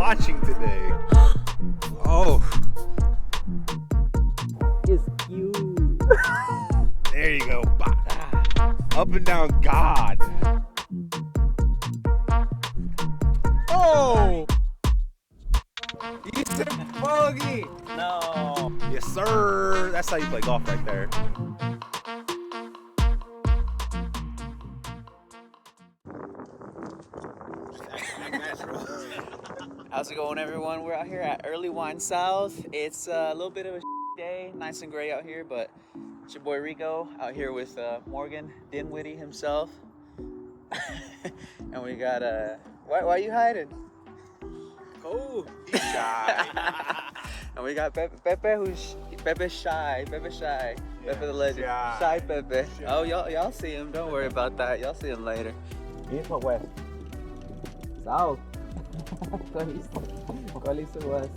watching today? Oh. It's you. There you go. Up and down God. Oh! You said bogey. No. Yes, sir. That's how you play golf right there. How's it going, everyone? We're out here at Earlywine South. It's a little bit of a day, nice and gray out here, but it's your boy Rico out here with Morgan Dinwiddie himself. And we got why are you hiding? Oh, he's shy. And we got Pepe, who's Pepe's shy. Pepe the legend. Shy Pepe. Shy. Oh, y'all see him. Don't worry about that. Y'all see him later. East or west? South. ¿Cuál hizo west?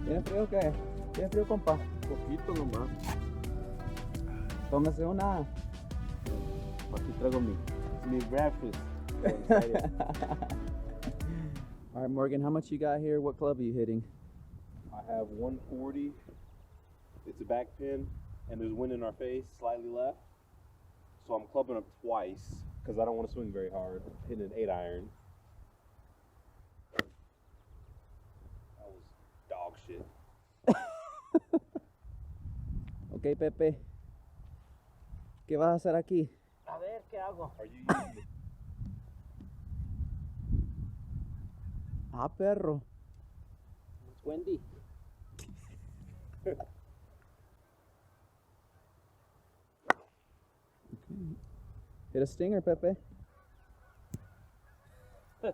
¿Tiene frío o qué? ¿Tiene frío, compa? Poquito nomás. Tómese una. Aquí traigo mi breakfast. All right, Morgan, how much you got here? What club are you hitting? I have 140. It's a back pin, and there's wind in our face, slightly left. So I'm clubbing up twice because I don't want to swing very hard. Hitting an 8-iron. That was dog shit. Ok, Pepe. ¿Qué vas a hacer aquí? A ver, ¿qué hago? Are you using it? Ah, perro. It's windy. Hit a stinger, Pepe. Then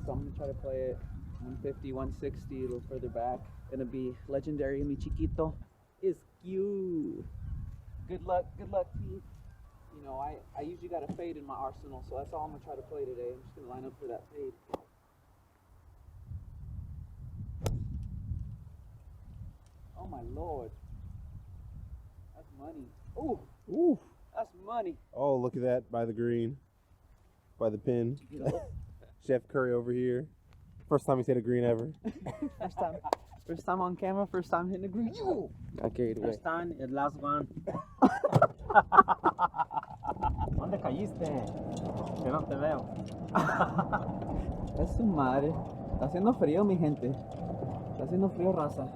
so I'm gonna try to play it 150, 160, a little further back. Gonna be legendary, mi chiquito. Is you. Good luck, team. You know, I usually got a fade in my arsenal, so that's all I'm gonna try to play today. I'm just gonna line up for that fade. Oh my lord. That's money. Ooh. Ooh. That's money. Oh, look at that by the green, by the pin. Chef Curry over here. First time he's hit a green ever. First time on camera, first time hitting the green. Got carried away. First time, el last one. ¿Dónde caíste? Que no te veo. Es su madre. Está haciendo frío, mi gente. Está haciendo frío, raza.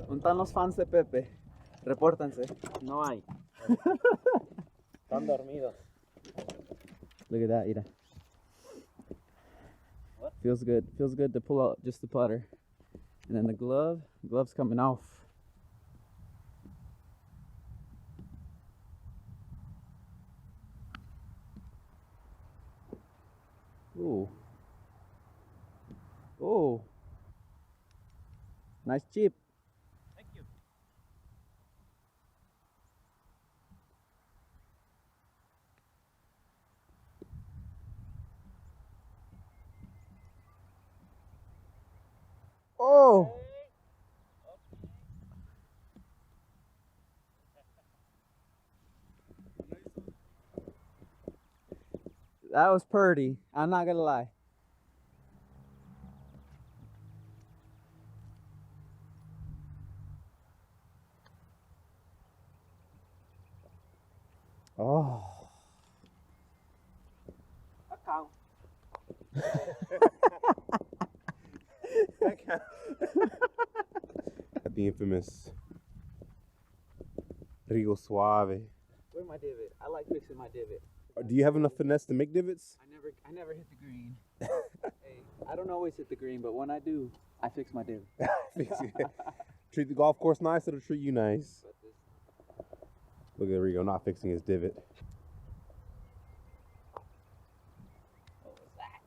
¿Dónde están los fans de Pepe? Repórtense. No hay. Están dormidos. Look at that, Ira. What? Feels good. Feels good to pull out just the putter. And then the glove's coming off. Ooh. Oh. Nice chip. Thank you. Oh. That was purty. I'm not gonna lie. Oh. The infamous Rigo Suave. Where's my divot? I like fixing my divot. Do you have enough finesse to make divots? I never hit the green. Hey, I don't always hit the green, but when I do, I fix my divot. Treat the golf course nice, it'll treat you nice. Look at Rigo not fixing his divot. What was that?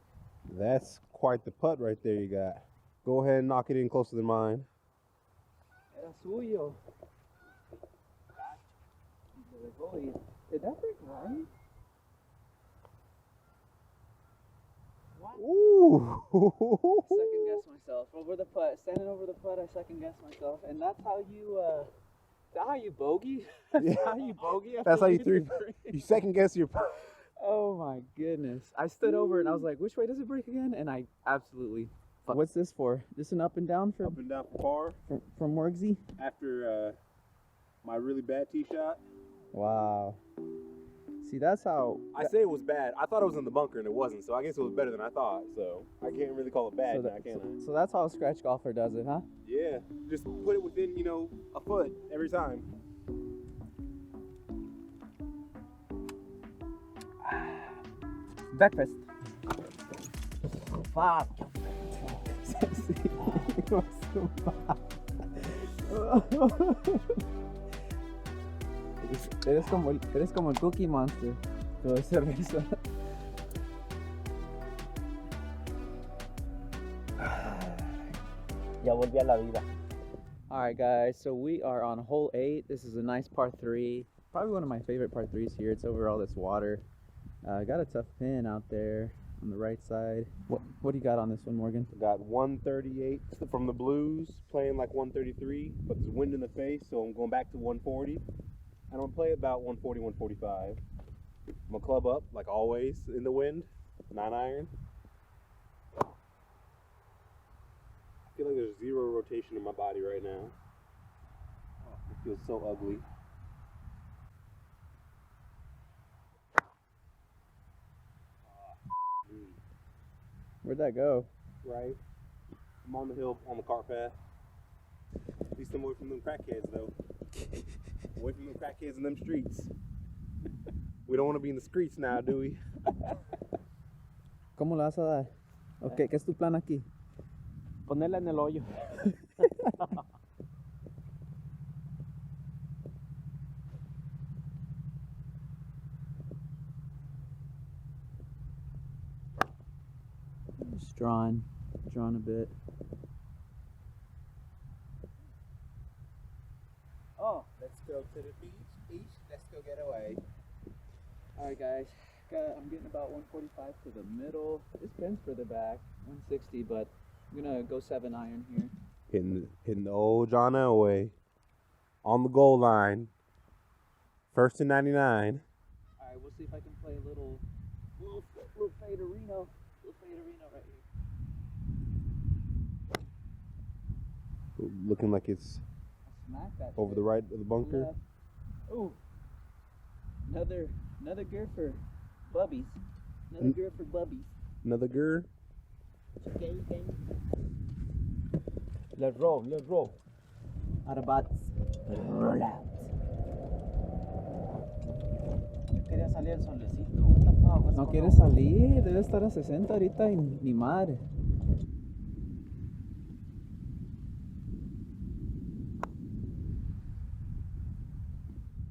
That's quite the putt right there you got. Go ahead and knock it in closer than mine. Era suyo. Did that break right? Ooh. Second guess myself over the putt. Standing over the putt, I second guess myself, and that's how you. Is that how you bogey? That's Yeah. how you bogey. That's how you hit threw. the green? You second guess your. Oh my goodness. I stood over and I was like, which way does it break again? And I absolutely fucked. What's this for? This an up and down for Up and down for par. from Morgsy? After my really bad tee shot. Wow. See, that's how I say it was bad. I thought it was in the bunker and it wasn't, so I guess it was better than I thought. So I can't really call it bad now, can I? So that's how a scratch golfer does it, huh? Yeah, just put it within, you know, a foot every time. Breakfast. Fuck. Eres como el Cookie Monster. Todo es cerveza. Ya volví a la vida. Alright guys, so we are on hole 8. This is a nice par 3. Probably one of my favorite par 3s here. It's over all this water. Got a tough pin out there on the right side. What do you got on this one, Morgan? Got 138 from the blues, playing like 133, but there's wind in the face, so I'm going back to 140. And I'm play about 140, 145. I'm gonna club up, like always, in the wind, 9-iron. I feel like there's zero rotation in my body right now. It feels so ugly. Where'd that go? Right. I'm on the hill, on the cart path. At least I'm away from them crackheads, though. Away from them crackheads in them streets. We don't want to be in the streets now, do we? ¿Cómo la vas a dar? Okay, ¿qué es tu plan aquí? Ponerla en el hoyo. Just drawn a bit. Oh, let's go to the beach. Let's go get away. Alright guys, I'm getting about 145 to the middle. This pin's further back, 160, but I'm gonna go 7-iron here. Hitting the old John Elway. On the goal line. First and 99. Alright, we'll see if I can play a little faderino. Little faderino right here. Looking like it's Smack that over the right of the bunker. left. Ooh. Another gear for bubbies. Another gear for bubbies. Another gur. Let's roll. Out of bots. Roll out. Yo quería salir al solecito. What the fuck? What's No going quiere on? salir, debe estar a 60 ahorita y ni madre.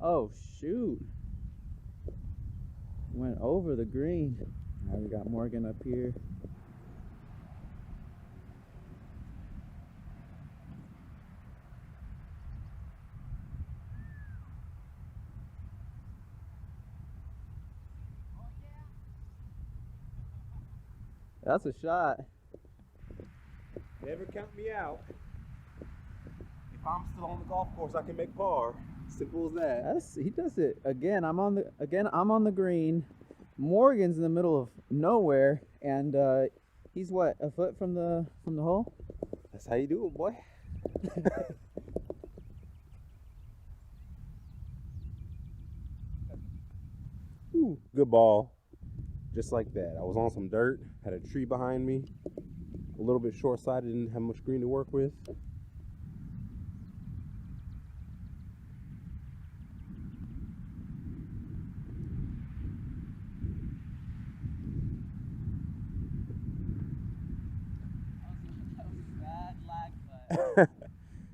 Oh shoot. Went over the green. Now we got Morgan up here. That's a shot. Never count me out. If I'm still on the golf course, I can make par. Simple as that. He does it again. I'm on the green. Morgan's in the middle of nowhere, and he's what, a foot from the hole? That's how you do it, boy. Ooh, good ball. Just like that. I was on some dirt, had a tree behind me, a little bit short-sighted, didn't have much green to work with.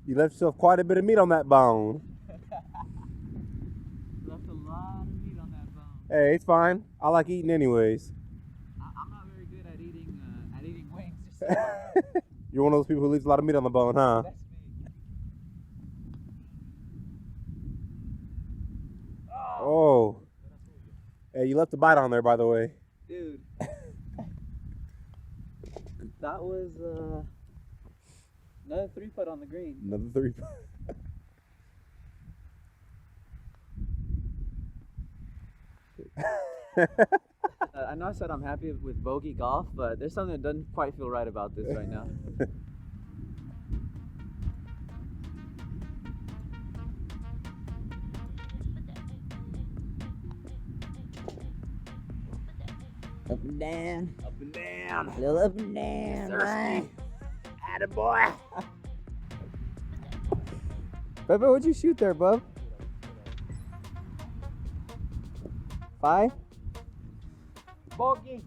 You left yourself quite a bit of meat on that bone. Left a lot of meat on that bone. Hey, it's fine. I like eating anyways. I'm not very good at eating wings. You're one of those people who leaves a lot of meat on the bone, huh? That's me. Oh. Hey, you left a bite on there, by the way. Dude. That was another 3-putt on the green. Another 3. I know I said I'm happy with bogey golf, but there's something that doesn't quite feel right about this right now. Up and down. Up and down. A little up and down. Right. Attaboy. Pepe, what'd you shoot there, bub? 5? Bogey.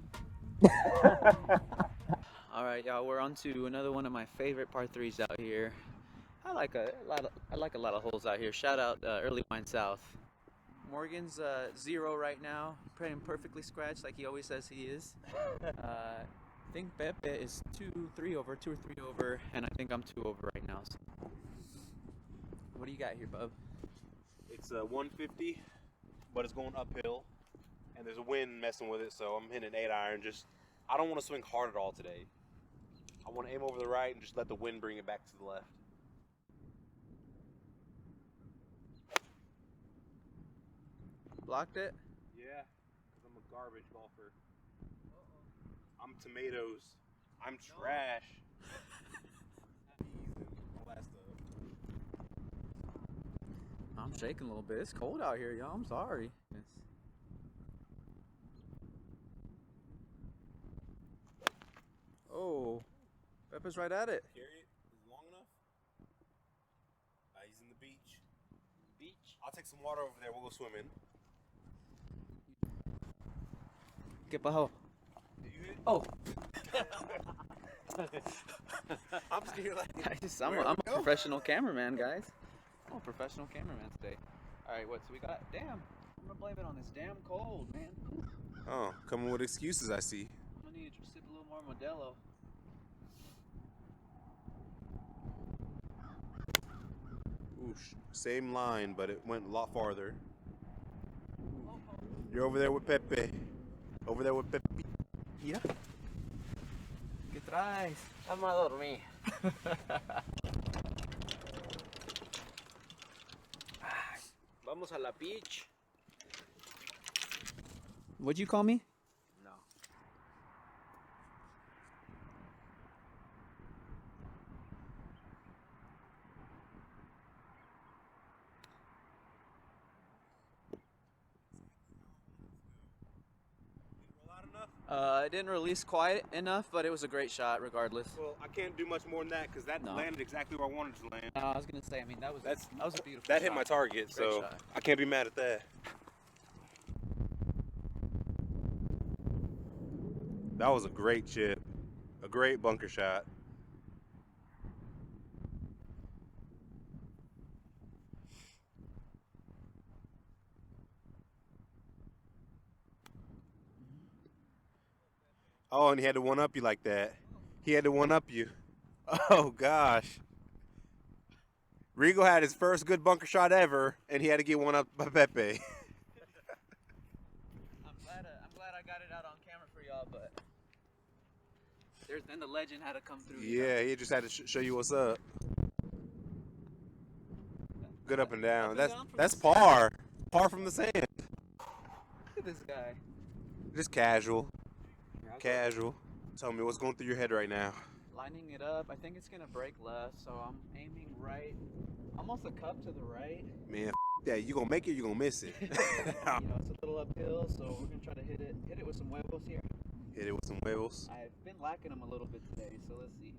All right, y'all. We're on to another one of my favorite par 3s out here. I like a lot of holes out here. Shout out Earlywine South. Morgan's 0 right now, playing perfectly scratched like he always says he is. I think Pepe is 2 or 3 over, and I think I'm 2 over right now. So. What do you got here, bub? It's 150, but it's going uphill, and there's a wind messing with it, so I'm hitting an 8-iron. I don't want to swing hard at all today. I want to aim over the right and just let the wind bring it back to the left. Blocked it? Yeah, because I'm a garbage golfer. I'm tomatoes. I'm trash. I'm shaking a little bit. It's cold out here, y'all. I'm sorry. Oh, Pepe's right at it. Carry it. Is it long enough? He's in the beach. Beach. I'll take some water over there. We'll go swimming. Get bajo. Did you hit it? Oh. I'm scared like I'm a professional cameraman, guys. I'm a professional cameraman today. Alright, what? So we got. Damn. I'm gonna blame it on this damn cold, man. Oh, coming with excuses, I see. I'm gonna need to sip a little more Modelo. Oosh. Same line, but it went a lot farther. You're over there with Pepe. Over there with Pepe. Yeah. ¿Qué traes? Vamos a dormir. Vamos a la beach. What'd you call me? No. It didn't release quite enough, but it was a great shot regardless. Well, I can't do much more than that because that landed exactly where I wanted to land. No, I was gonna say, I mean, that was a beautiful That shot. hit my target, Great so shot. I can't be mad at that. That was a great chip. A great bunker shot. Oh, and he had to one-up you like that. He had to one-up you. Oh, gosh. Regal had his first good bunker shot ever, and he had to get one up by Pepe. I'm glad I got it out on camera for y'all, but then the legend had to come through. Yeah, he just had to show you what's up. Good up and down. That's par. Par from the sand. Look at this guy. Just casual. Casual. Tell me what's going through your head right now. Lining it up. I think it's gonna break left, so I'm aiming right. Almost a cup to the right. Man, that. You gonna make it, you gonna miss it. You know, it's a little uphill, so we're gonna try to hit it with some huevos here. Hit it with some huevos. I've been lacking them a little bit today, so let's see.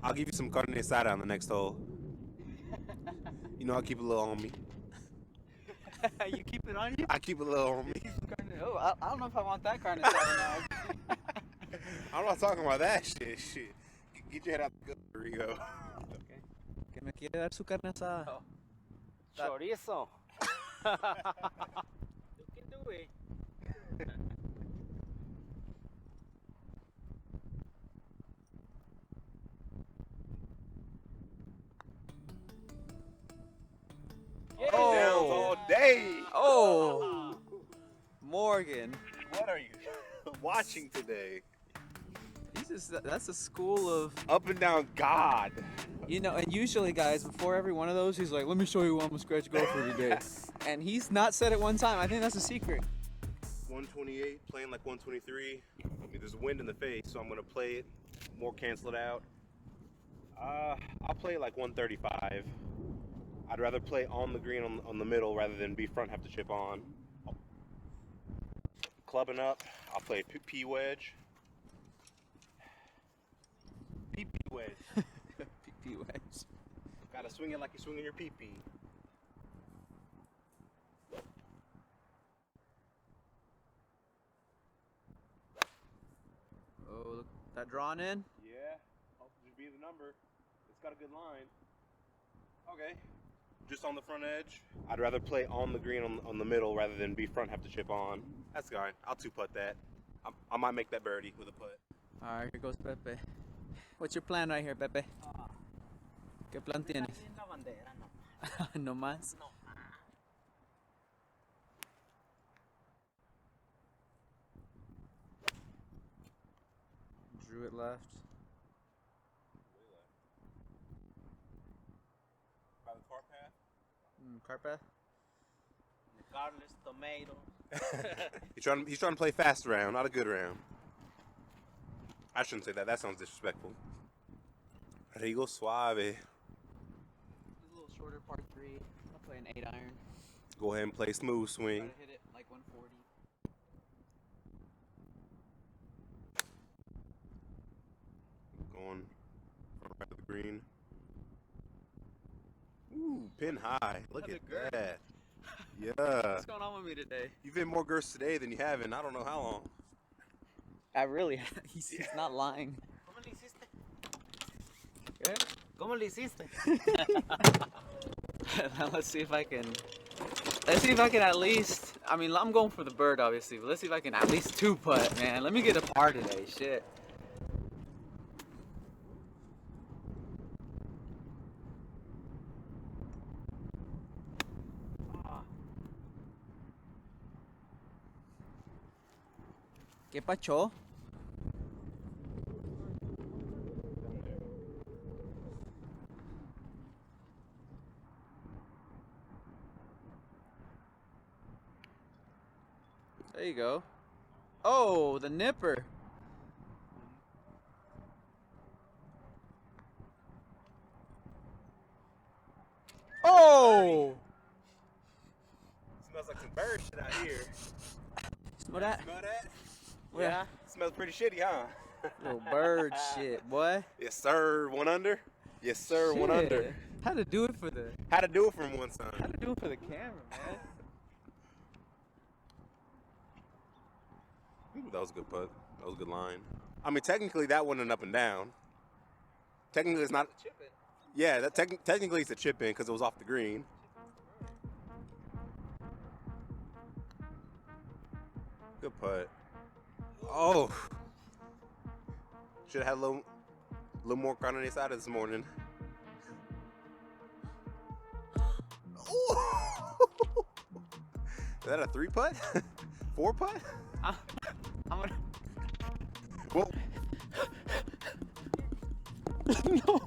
I'll give you some carne asada on the next hole. You know, I'll keep a little on me. You keep it on you? I keep a little on me. Oh, I don't know if I want that carne asada now. I'm not talking about that shit. Get your head out the gutter, Rigo. Okay. Que me quiere dar su carne asada. Oh. Chorizo. You can do it. Oh, downs all day. Oh, Morgan. What are you watching today? that's a school of, Up and down God. you know, and usually guys, before every one of those, he's like, let me show you what I'm gonna scratch golf for today. And he's not said it one time. I think that's a secret. 128, playing like 123. I mean, there's wind in the face, so I'm gonna play it more, cancel it out. I'll play like 135. I'd rather play on the green on the middle rather than be front, have to chip on. Clubbing up, I'll play P wedge. PP wedge. PP wedge. Gotta swing it like you're swinging your PP. Oh, look, that drawn in? Yeah, I'll just be the number. It's got a good line. Okay, just on the front edge. I'd rather play on the green on the middle rather than be front, have to chip on. That's fine. I'll two-putt that. I might make that birdie with a putt. All right, here goes Pepe. What's your plan right here, Pepe? ¿Qué plan tienes? No más. Drew it left. By the car path? Carpet? Regardless, tomato. He's trying to play fast round, not a good round. I shouldn't say that. That sounds disrespectful. Rigo suave. A little shorter par 3. I'll play an 8-iron. Go ahead and play smooth Try swing. to hit it like 140. Going right to the green. Ooh, pin high. Look That's at a girth. that. Yeah. What's going on with me today? You've been more girths today than you have in I don't know how long. I really, he's not lying. ¿Cómo le hiciste? Yeah. ¿Cómo le hiciste? Now let's see if I can at least, I mean, I'm going for the bird obviously, but let's see if I can at least two-putt, man. Let me get a par today, shit. ¿Qué pacho? There you go. Oh, the nipper. Oh! Smells like some bird shit out here. Smell that? Smell that? Where? Yeah. Smells pretty shitty, huh? Little bird shit, boy. Yes, sir. One under. Yes, sir. One Shit. under. How to do it for the How to do it from one how side. to do it for the camera, man. Ooh, that was a good putt. That was a good line. I mean, technically that wasn't an up and down. Technically it's not. Chip it. Yeah, that technically it's a chip in because it was off the green. Good putt. Oh. Should have had a little more carne asada this morning. Ooh. Is that a 3-putt? 4-putt? I'm gonna. Well, No.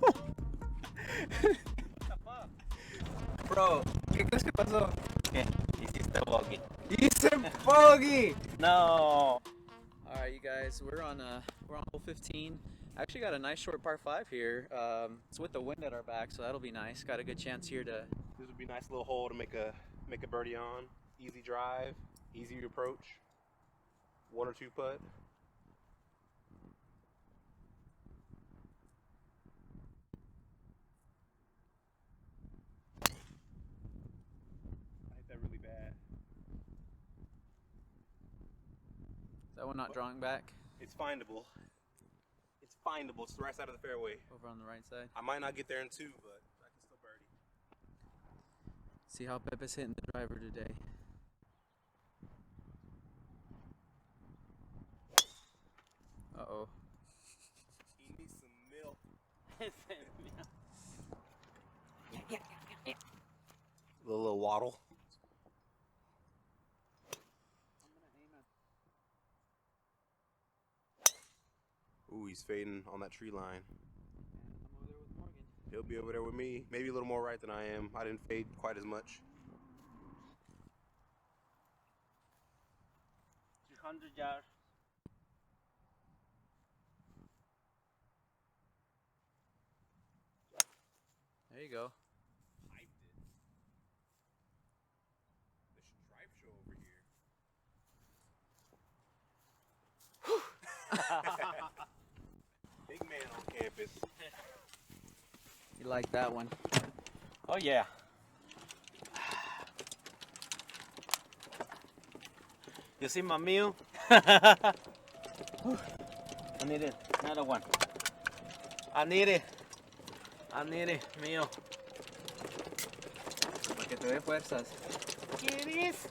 Bro, ¿qué crees que pasó? ¿Qué? Hiciste bogey. Hice bogey. No. All right, you guys, we're on hole 15. I actually got a nice short par 5 here. It's with the wind at our back, so that'll be nice. Got a good chance here to. this would be a nice little hole to make a birdie on. Easy drive, easy approach. 1 or 2 putt. I hit that really bad. Is that one not drawing back? It's findable. It's findable. It's the right side of the fairway. Over on the right side. I might not get there in 2, but I can still birdie. See how Pepe's hitting the driver today. Uh-oh. He needs some milk. Little waddle. Ooh, he's fading on that tree line. I'm over there with Morgan. He'll be over there with me. Maybe a little more right than I am. I didn't fade quite as much. 300 yards. There you go. Hyped it. The stripe show over here. Big man on campus. You like that one? Oh yeah. You see my meal? I need it. Another one. I need it. I need it. Mío. Para que te dé fuerzas. ¿Quieres?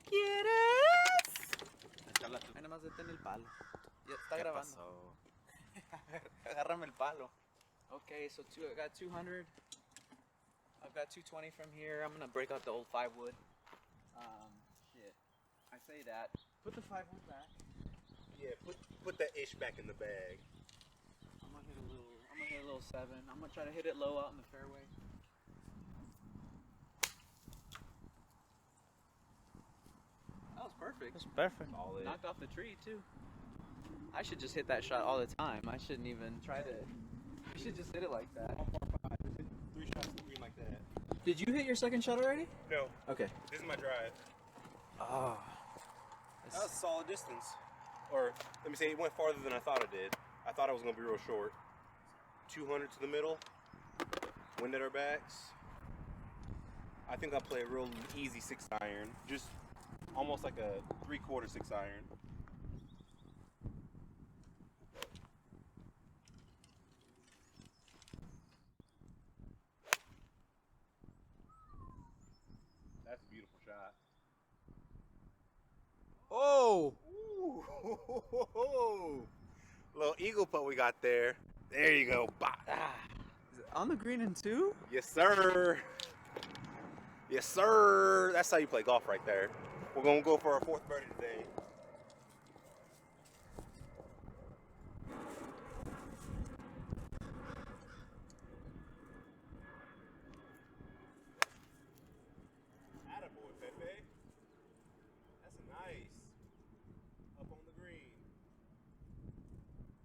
¿Quieres? Ahí nada más detén el palo. Ya está grabando. Agárrame el palo. Okay, so I got 200. I've got 220 from here. I'm gonna break out the old 5-wood. Shit. I say that. Put the 5-wood back. Yeah, put that ish back in the bag. I'm gonna hit a little 7. I'm gonna try to hit it low out in the fairway. That was perfect. That's perfect. Knocked off the tree too. I should just hit that shot all the time. I shouldn't even try to. I should just hit it like that. 3 shots in the green like that. Did you hit your second shot already? No, Okay. this is my drive. Oh. That was a solid distance. Or, let me say, it went farther than I thought it did. I thought it was going to be real short. 200 to the middle. Wind at our backs. I think I'll play a real easy 6-iron. Just almost like a 3/4 6-iron. That's a beautiful shot. Oh. Ooh, little eagle putt we got there. There you go. Bah. Is it on the green in 2? Yes, sir. Yes, sir. That's how you play golf right there. We're going to go for our 4th birdie today. Attaboy, Pepe. That's nice. Up on the green.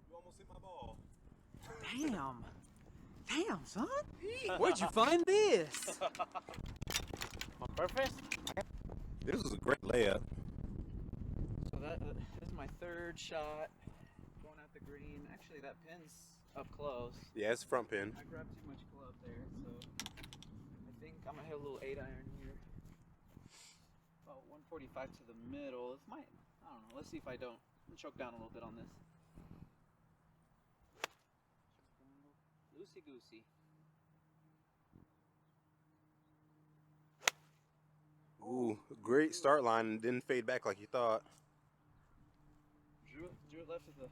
You almost hit my ball. Damn. Damn, son. Where'd you find this? On purpose? This was a great layup. So this is my 3rd shot. Going at the green. Actually, that pin's up close. Yeah, it's front pin. I grabbed too much club there, so I think I'm gonna hit a little 8-iron here. About 145 to the middle. This might, I don't know. Let's see if I don't. I'm gonna choke down a little bit on this. Loosey goosey. Ooh, great start line and didn't fade back like you thought. Drew it left of the.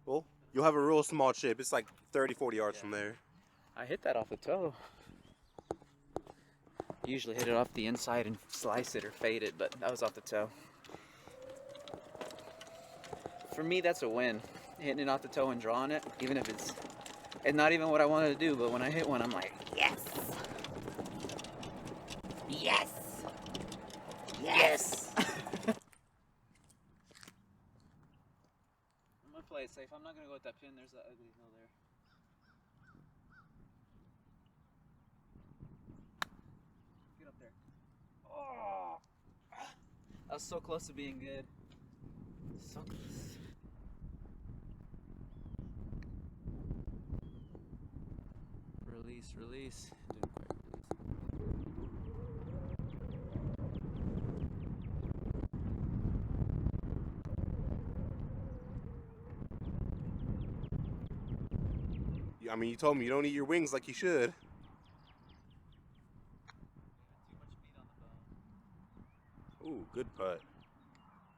Well, you'll have a real small chip. It's like 30, 40 yards from there. I hit that off the toe. Usually hit it off the inside and slice it or fade it, but that was off the toe. For me, that's a win. Hitting it off the toe and drawing it, even if it's not even what I wanted to do, but when I hit one, I'm like, yes! Yes! Yes! I'm gonna play it safe. I'm not gonna go with that pin. There's that ugly hill there. Get up there. Oh! That was so close to being good. So close. Release. Didn't quite release. I mean, you told me you don't eat your wings like you should. too much meat on the bone. Ooh, good putt.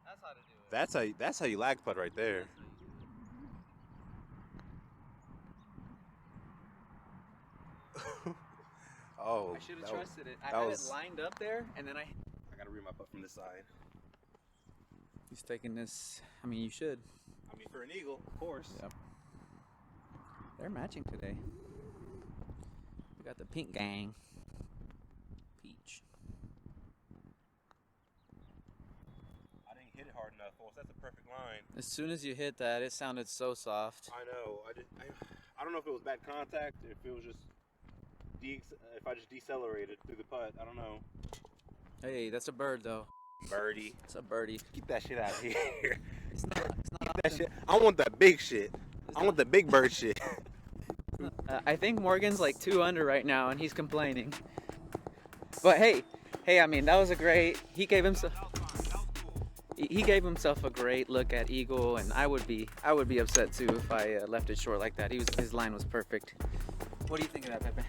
That's how to do it. That's how you lag putt right there. Oh, I should have trusted it. I that had was- it lined up there, and then I I gotta read my putt from this side. He's taking this. I mean, you should. I mean, for an eagle, of course. Yep. They're matching today. We got the pink gang. Peach. I didn't hit it hard enough. Well, that's a perfect line. As soon as you hit that, it sounded so soft. I know. I don't know if it was bad contact, if it was just if I just decelerated through the putt. I don't know. Hey, that's a bird though. Birdie. It's a birdie. Keep that shit out of here. It's not That shit. I want that big shit. I want the big bird shit. I think Morgan's like 2 under right now, and he's complaining. But hey, I mean that was a great. He gave himself. He gave himself a great look at eagle, and I would be upset too if I left it short like that. His line was perfect. What do you think of that, Pepe?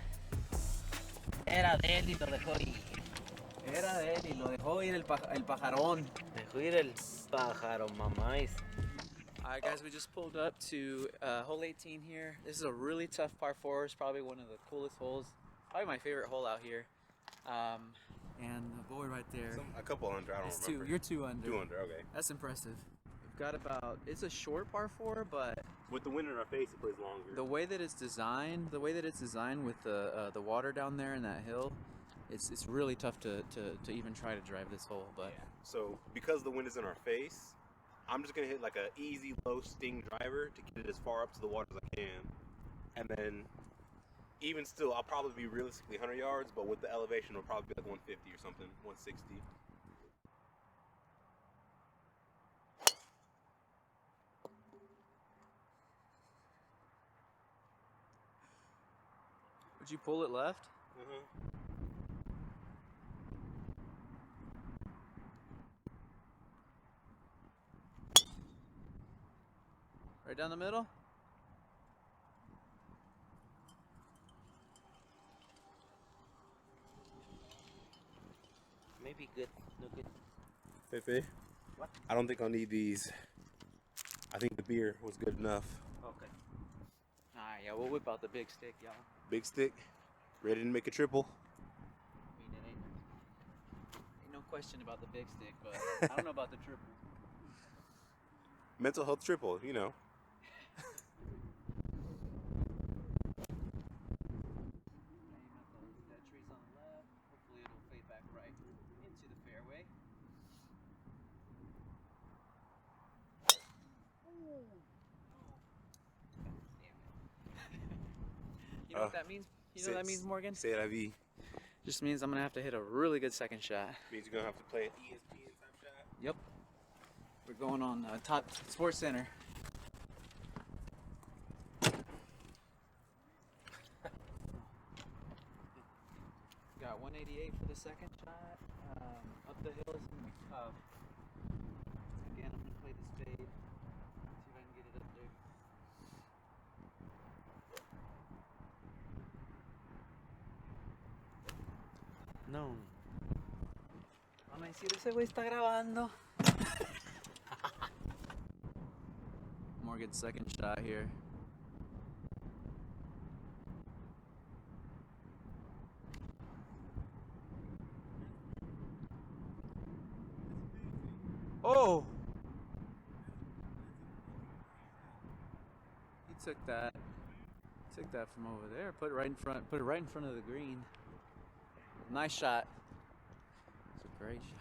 Era de él y lo dejó ir. Era de él y lo dejó ir el pajarón. Dejó ir el pájaro, mamáis. Alright guys, we just pulled up to hole 18 here. This is a really tough par 4. It's probably one of the coolest holes. Probably my favorite hole out here. And the boy right there. A couple under, I don't remember. You're 2 under. 2 under, okay. That's impressive. We've got about, it's a short par 4, but With the wind in our face, it plays longer. the way that it's designed with the water down there in that hill, it's really tough to even try to drive this hole. But Yeah. So because the wind is in our face, I'm just gonna hit like a easy low sting driver to get it as far up to the water as I can, and then even still, I'll probably be realistically 100 yards, but with the elevation, it'll probably be like 150 or something, 160. would you pull it left? Right down the middle? Maybe good. No good. Pepe? What? I don't think I'll need these. I think the beer was good enough. Okay. Alright, yeah, we'll whip out the big stick, y'all. Big stick, ready to make a triple. I mean, it ain't no question about the big stick, but I don't know about the triple. Mental health triple, you know. That tree's on the left. Hopefully it'll fade back right into the fairway. You know what that means? You know what that means, Morgan? C'est la vie. Just means I'm gonna have to hit a really good second shot. Means you're gonna have to play an ESPN type shot. Yep. We're going on top Sports Center. Got 188 for the second shot. Up the hill is tough. Again, I'm gonna play this fade. See if I can get it up there. No. Van a decir, ese güey está grabando. Morgan's second shot here. Oh! He took that. Took that from over there. Put it right in front. Put it right in front of the green. Nice shot. It's a great shot.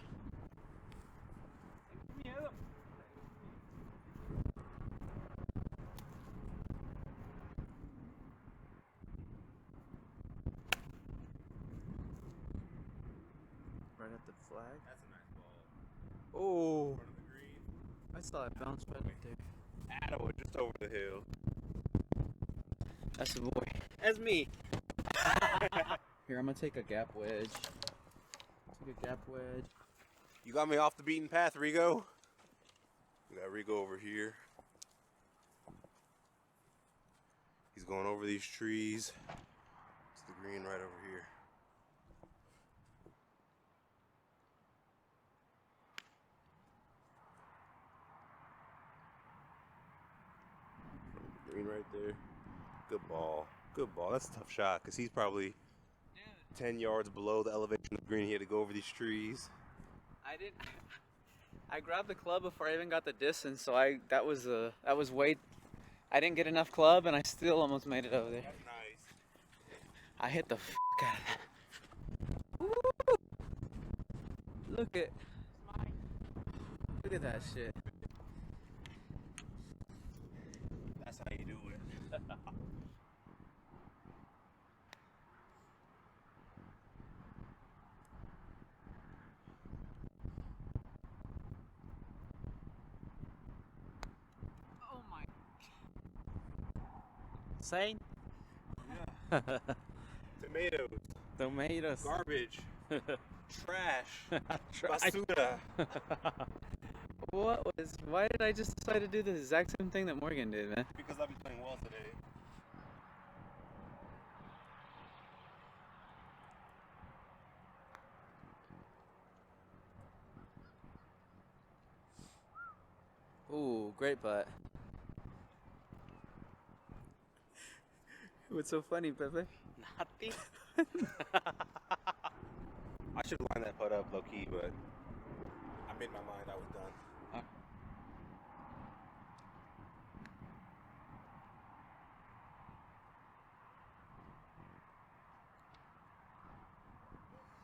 Right at the flag. That's a nice ball. Oh! In front of the green. I saw it bounce right there. Attaboy, just over the hill. That's the boy. That's me. Here, I'm gonna take a gap wedge. Take a gap wedge. You got me off the beaten path, Rigo. We got Rigo over here. He's going over these trees. It's the green right over here. Green right there. Good ball. Good ball. That's a tough shot because he's probably 10 yards below the elevation of the green. He had to go over these trees. I didn't. I grabbed the club before I even got the distance, so that was way. I didn't get enough club, and I still almost made it over there. That's nice. I hit the f out of that. Woo! Look at that shit. That's how you do it. Oh my. Same. Tomatoes, Tomatoes. garbage, trash, Trash. basura. Why did I just decide to do the exact same thing that Morgan did, man? Because I've been playing well today. Ooh, great putt. What's so funny, Pepe? Nothing. I should line that putt up low key, but I made my mind. I was done.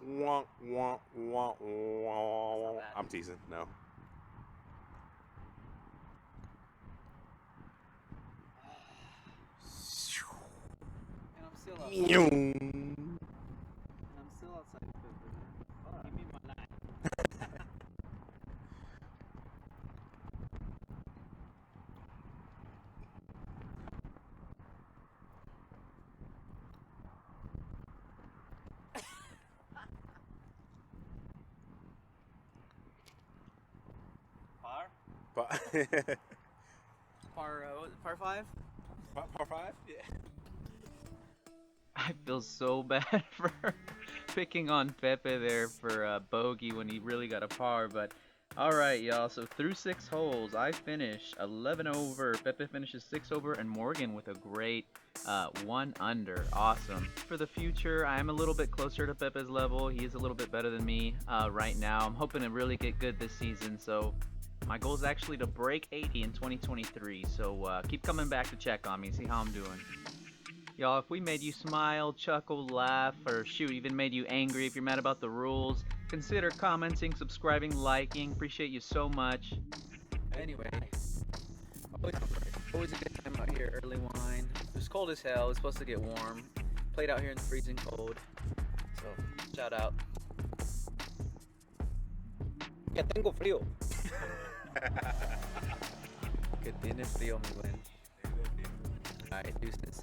Wah, wah, wah, wah. bad. I'm teasing. No. And I'm still outside. Yoom. And I'm still outside of Pepe. Give me my line. Par? Par 5? Par 5? Yeah. I feel so bad for picking on Pepe there for a bogey when he really got a par, but alright y'all, so through 6 holes, I finished 11 over, Pepe finishes 6 over, and Morgan with a great 1 under. Awesome. For the future, I am a little bit closer to Pepe's level. He is a little bit better than me right now. I'm hoping to really get good this season, so my goal is actually to break 80 in 2023, so keep coming back to check on me, see how I'm doing. Y'all, if we made you smile, chuckle, laugh, or shoot, even made you angry if you're mad about the rules, consider commenting, subscribing, liking. Appreciate you so much. Anyway, always a good time out here, Earlywine. It was cold as hell. It's supposed to get warm. Played out here in the freezing cold. So, shout out. Que tengo frío. Que tienes frío, mi buen. Alright, deuces.